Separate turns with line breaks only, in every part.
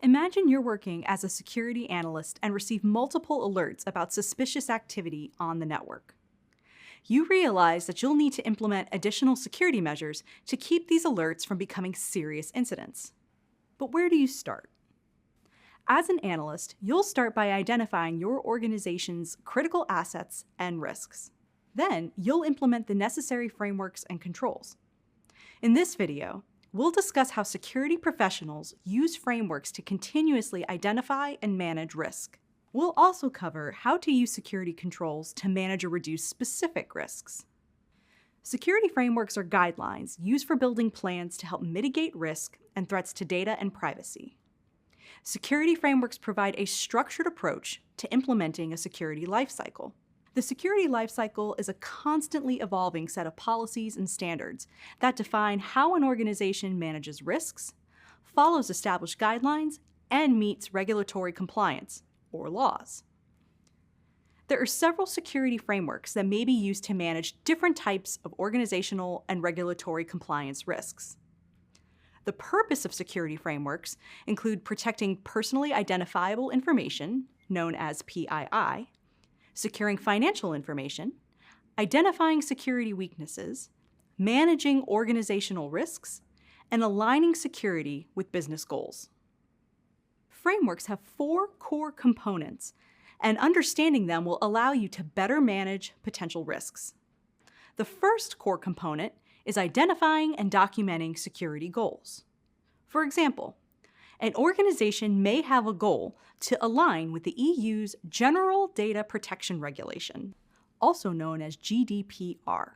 Imagine you're working as a security analyst and receive multiple alerts about suspicious activity on the network. You realize that you'll need to implement additional security measures to keep these alerts from becoming serious incidents. But where do you start? As an analyst, you'll start by identifying your organization's critical assets and risks. Then, you'll implement the necessary frameworks and controls. In this video, we'll discuss how security professionals use frameworks to continuously identify and manage risk. We'll also cover how to use security controls to manage or reduce specific risks. Security frameworks are guidelines used for building plans to help mitigate risk and threats to data and privacy. Security frameworks provide a structured approach to implementing a security lifecycle. The security lifecycle is a constantly evolving set of policies and standards that define how an organization manages risks, follows established guidelines, and meets regulatory compliance, or laws. There are several security frameworks that may be used to manage different types of organizational and regulatory compliance risks. The purpose of security frameworks include protecting personally identifiable information, known as PII, securing financial information, identifying security weaknesses, managing organizational risks, and aligning security with business goals. Frameworks have 4 core components, and understanding them will allow you to better manage potential risks. The first core component is identifying and documenting security goals. For example, an organization may have a goal to align with the EU's General Data Protection Regulation, also known as GDPR.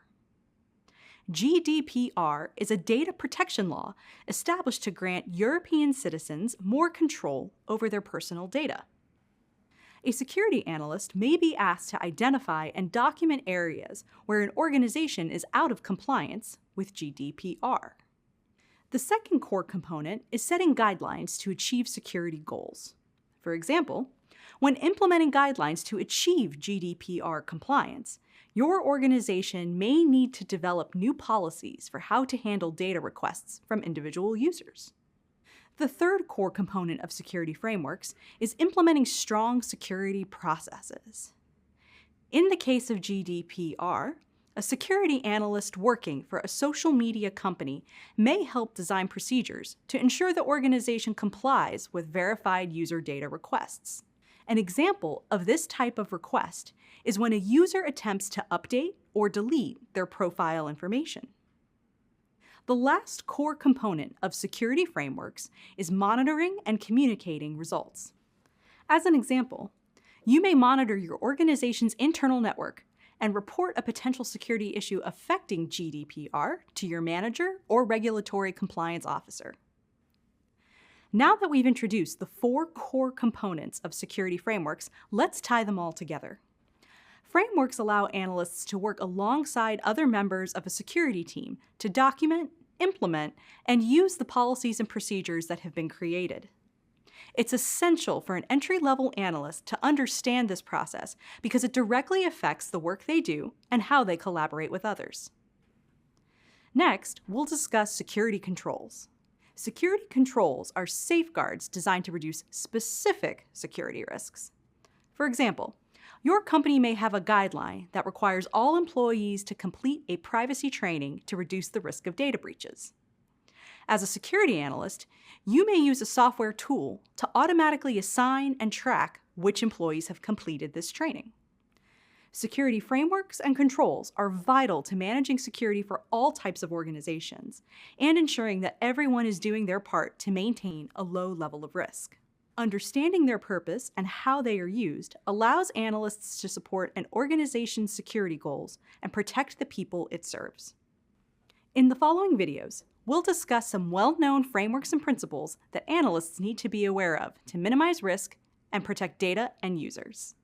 GDPR is a data protection law established to grant European citizens more control over their personal data. A security analyst may be asked to identify and document areas where an organization is out of compliance with GDPR. The second core component is setting guidelines to achieve security goals. For example, when implementing guidelines to achieve GDPR compliance, your organization may need to develop new policies for how to handle data requests from individual users. The third core component of security frameworks is implementing strong security processes. In the case of GDPR, a security analyst working for a social media company may help design procedures to ensure the organization complies with verified user data requests. An example of this type of request is when a user attempts to update or delete their profile information. The last core component of security frameworks is monitoring and communicating results. As an example, you may monitor your organization's internal network and report a potential security issue affecting GDPR to your manager or regulatory compliance officer. Now that we've introduced the 4 core components of security frameworks, let's tie them all together. Frameworks allow analysts to work alongside other members of a security team to document, implement, and use the policies and procedures that have been created. It's essential for an entry-level analyst to understand this process because it directly affects the work they do and how they collaborate with others. Next, we'll discuss security controls. Security controls are safeguards designed to reduce specific security risks. For example, your company may have a guideline that requires all employees to complete a privacy training to reduce the risk of data breaches. As a security analyst, you may use a software tool to automatically assign and track which employees have completed this training. Security frameworks and controls are vital to managing security for all types of organizations and ensuring that everyone is doing their part to maintain a low level of risk. Understanding their purpose and how they are used allows analysts to support an organization's security goals and protect the people it serves. In the following videos, we'll discuss some well-known frameworks and principles that analysts need to be aware of to minimize risk and protect data and users.